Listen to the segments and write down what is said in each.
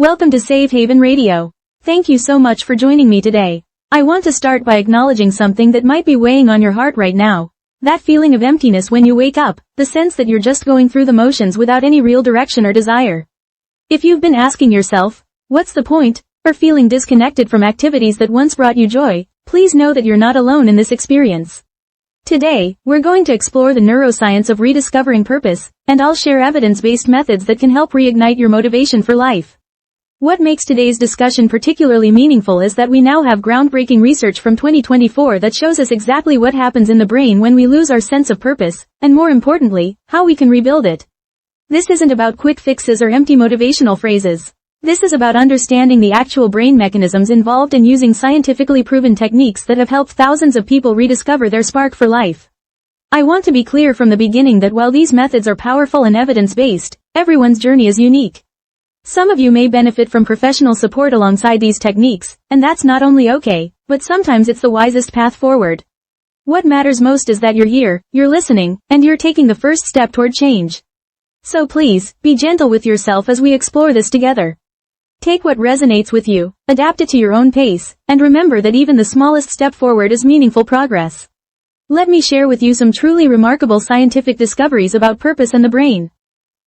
Welcome to Safe Haven Radio. Thank you so much for joining me today. I want to start by acknowledging something that might be weighing on your heart right now. That feeling of emptiness when you wake up, the sense that you're just going through the motions without any real direction or desire. If you've been asking yourself, what's the point, or feeling disconnected from activities that once brought you joy, please know that you're not alone in this experience. Today, we're going to explore the neuroscience of rediscovering purpose, and I'll share evidence-based methods that can help reignite your motivation for life. What makes today's discussion particularly meaningful is that we now have groundbreaking research from 2024 that shows us exactly what happens in the brain when we lose our sense of purpose, and more importantly, how we can rebuild it. This isn't about quick fixes or empty motivational phrases. This is about understanding the actual brain mechanisms involved and using scientifically proven techniques that have helped thousands of people rediscover their spark for life. I want to be clear from the beginning that while these methods are powerful and evidence-based, everyone's journey is unique. Some of you may benefit from professional support alongside these techniques, and that's not only okay, but sometimes it's the wisest path forward. What matters most is that you're here, you're listening, and you're taking the first step toward change. So please, be gentle with yourself as we explore this together. Take what resonates with you, adapt it to your own pace, and remember that even the smallest step forward is meaningful progress. Let me share with you some truly remarkable scientific discoveries about purpose and the brain.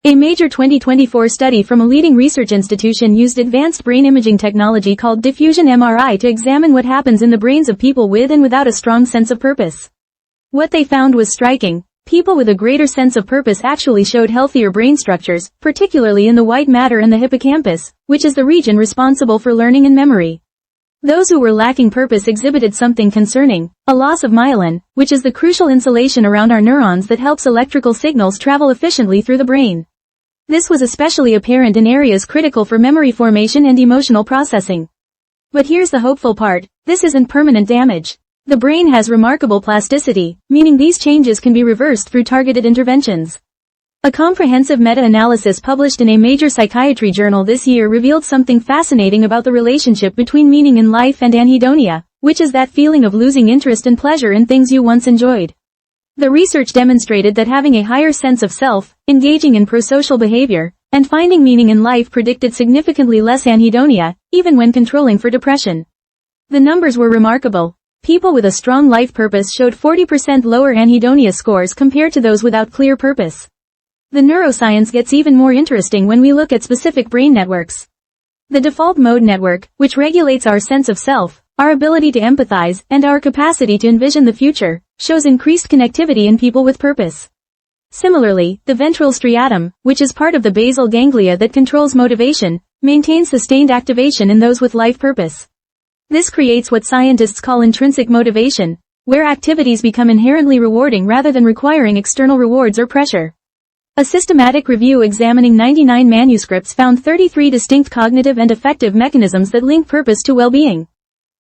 A major 2024 study from a leading research institution used advanced brain imaging technology called diffusion MRI to examine what happens in the brains of people with and without a strong sense of purpose. What they found was striking. People with a greater sense of purpose actually showed healthier brain structures, particularly in the white matter and the hippocampus, which is the region responsible for learning and memory. Those who were lacking purpose exhibited something concerning, a loss of myelin, which is the crucial insulation around our neurons that helps electrical signals travel efficiently through the brain. This was especially apparent in areas critical for memory formation and emotional processing. But here's the hopeful part, this isn't permanent damage. The brain has remarkable plasticity, meaning these changes can be reversed through targeted interventions. A comprehensive meta-analysis published in a major psychiatry journal this year revealed something fascinating about the relationship between meaning in life and anhedonia, which is that feeling of losing interest and pleasure in things you once enjoyed. The research demonstrated that having a higher sense of self, engaging in prosocial behavior, and finding meaning in life predicted significantly less anhedonia, even when controlling for depression. The numbers were remarkable. People with a strong life purpose showed 40% lower anhedonia scores compared to those without clear purpose. The neuroscience gets even more interesting when we look at specific brain networks. The default mode network, which regulates our sense of self, our ability to empathize, and our capacity to envision the future, shows increased connectivity in people with purpose. Similarly, the ventral striatum, which is part of the basal ganglia that controls motivation, maintains sustained activation in those with life purpose. This creates what scientists call intrinsic motivation, where activities become inherently rewarding rather than requiring external rewards or pressure. A systematic review examining 99 manuscripts found 33 distinct cognitive and affective mechanisms that link purpose to well-being.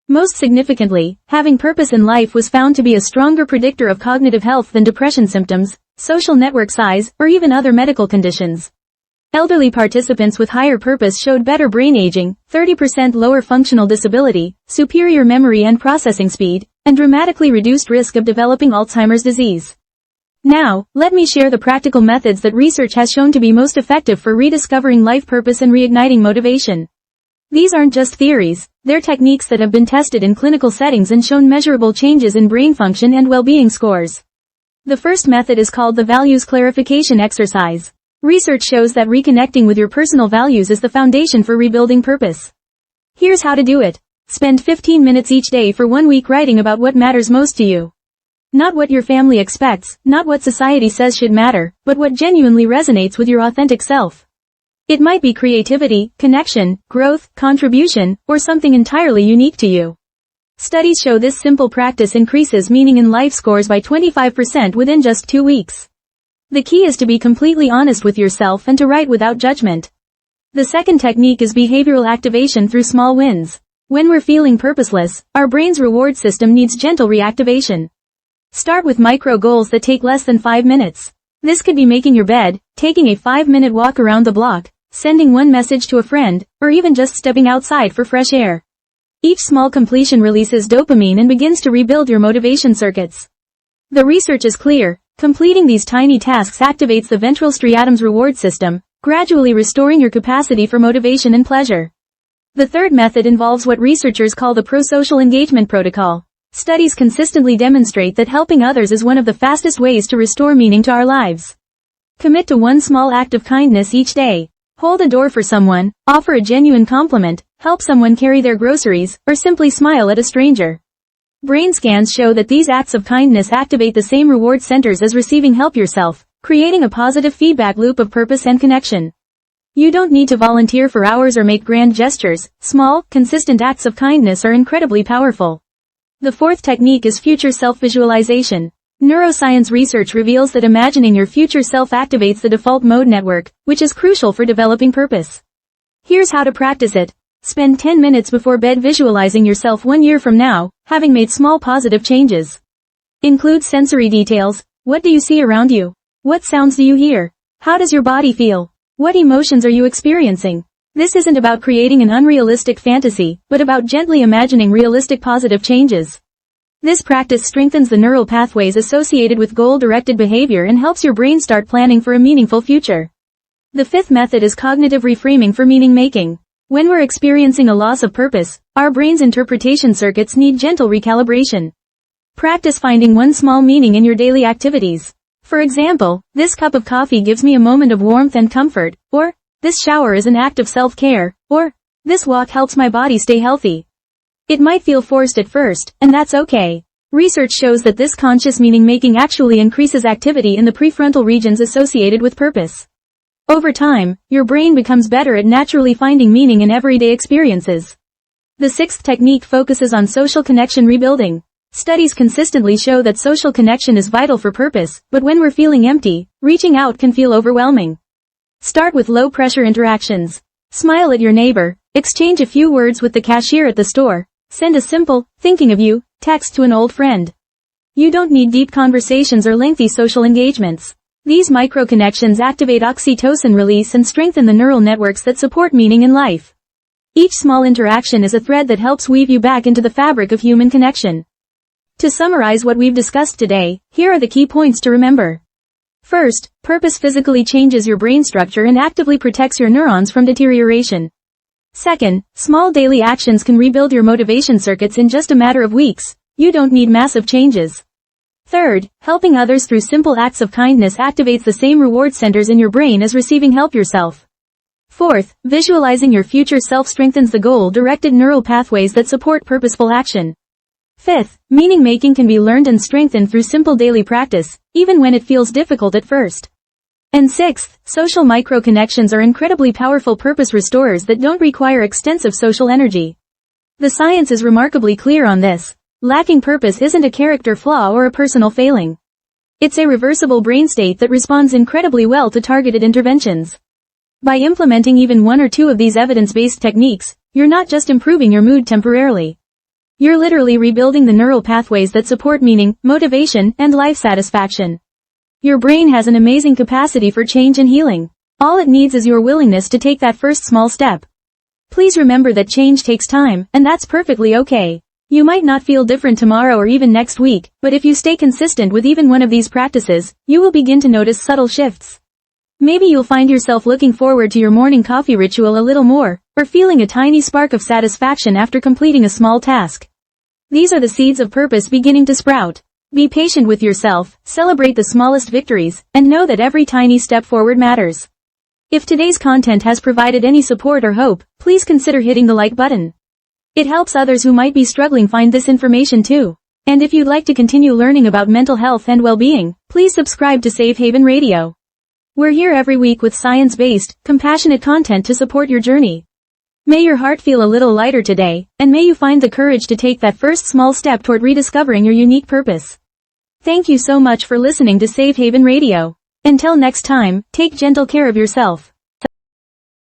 Most significantly, having purpose in life was found to be a stronger predictor of cognitive health than depression symptoms, social network size, or even other medical conditions. Elderly participants with higher purpose showed better brain aging, 30% lower functional disability, superior memory and processing speed, and dramatically reduced risk of developing Alzheimer's disease. Now, let me share the practical methods that research has shown to be most effective for rediscovering life purpose and reigniting motivation. These aren't just theories, they're techniques that have been tested in clinical settings and shown measurable changes in brain function and well-being scores. The first method is called the values clarification exercise. Research shows that reconnecting with your personal values is the foundation for rebuilding purpose. Here's how to do it. Spend 15 minutes each day for 1 week writing about what matters most to you. Not what your family expects, not what society says should matter, but what genuinely resonates with your authentic self. It might be creativity, connection, growth, contribution, or something entirely unique to you. Studies show this simple practice increases meaning in life scores by 25% within just 2 weeks. The key is to be completely honest with yourself and to write without judgment. The second technique is behavioral activation through small wins. When we're feeling purposeless, our brain's reward system needs gentle reactivation. Start with micro goals that take less than 5 minutes. This could be making your bed, taking a 5-minute walk around the block, sending one message to a friend, or even just stepping outside for fresh air. Each small completion releases dopamine and begins to rebuild your motivation circuits. The research is clear. Completing these tiny tasks activates the ventral striatum's reward system, gradually restoring your capacity for motivation and pleasure. The third method involves what researchers call the Prosocial Engagement Protocol. Studies consistently demonstrate that helping others is one of the fastest ways to restore meaning to our lives. Commit to one small act of kindness each day. Hold a door for someone, offer a genuine compliment, help someone carry their groceries, or simply smile at a stranger. Brain scans show that these acts of kindness activate the same reward centers as receiving help yourself, creating a positive feedback loop of purpose and connection. You don't need to volunteer for hours or make grand gestures. Small, consistent acts of kindness are incredibly powerful. The fourth technique is future self-visualization. Neuroscience research reveals that imagining your future self activates the default mode network, which is crucial for developing purpose. Here's how to practice it. Spend 10 minutes before bed visualizing yourself 1 year from now, having made small positive changes. Include sensory details. What do you see around you? What sounds do you hear? How does your body feel? What emotions are you experiencing? This isn't about creating an unrealistic fantasy, but about gently imagining realistic positive changes. This practice strengthens the neural pathways associated with goal-directed behavior and helps your brain start planning for a meaningful future. The fifth method is cognitive reframing for meaning making. When we're experiencing a loss of purpose, our brain's interpretation circuits need gentle recalibration. Practice finding one small meaning in your daily activities. For example, this cup of coffee gives me a moment of warmth and comfort, or, this shower is an act of self-care, or, this walk helps my body stay healthy. It might feel forced at first, and that's okay. Research shows that this conscious meaning-making actually increases activity in the prefrontal regions associated with purpose. Over time, your brain becomes better at naturally finding meaning in everyday experiences. The sixth technique focuses on social connection rebuilding. Studies consistently show that social connection is vital for purpose, but when we're feeling empty, reaching out can feel overwhelming. Start with low-pressure interactions. Smile at your neighbor, exchange a few words with the cashier at the store, send a simple, thinking of you, text to an old friend. You don't need deep conversations or lengthy social engagements. These micro-connections activate oxytocin release and strengthen the neural networks that support meaning in life. Each small interaction is a thread that helps weave you back into the fabric of human connection. To summarize what we've discussed today, here are the key points to remember. First, purpose physically changes your brain structure and actively protects your neurons from deterioration. Second, small daily actions can rebuild your motivation circuits in just a matter of weeks. You don't need massive changes. Third, helping others through simple acts of kindness activates the same reward centers in your brain as receiving help yourself. Fourth, visualizing your future self strengthens the goal-directed neural pathways that support purposeful action. Fifth, meaning-making can be learned and strengthened through simple daily practice, even when it feels difficult at first. And sixth, social micro-connections are incredibly powerful purpose restorers that don't require extensive social energy. The science is remarkably clear on this. Lacking purpose isn't a character flaw or a personal failing. It's a reversible brain state that responds incredibly well to targeted interventions. By implementing even one or two of these evidence-based techniques, you're not just improving your mood temporarily. You're literally rebuilding the neural pathways that support meaning, motivation, and life satisfaction. Your brain has an amazing capacity for change and healing. All it needs is your willingness to take that first small step. Please remember that change takes time, and that's perfectly okay. You might not feel different tomorrow or even next week, but if you stay consistent with even one of these practices, you will begin to notice subtle shifts. Maybe you'll find yourself looking forward to your morning coffee ritual a little more, or feeling a tiny spark of satisfaction after completing a small task. These are the seeds of purpose beginning to sprout. Be patient with yourself, celebrate the smallest victories, and know that every tiny step forward matters. If today's content has provided any support or hope, please consider hitting the like button. It helps others who might be struggling find this information too. And if you'd like to continue learning about mental health and well-being, please subscribe to Safe Haven Radio. We're here every week with science-based, compassionate content to support your journey. May your heart feel a little lighter today, and may you find the courage to take that first small step toward rediscovering your unique purpose. Thank you so much for listening to Safe Haven Radio. Until next time, take gentle care of yourself.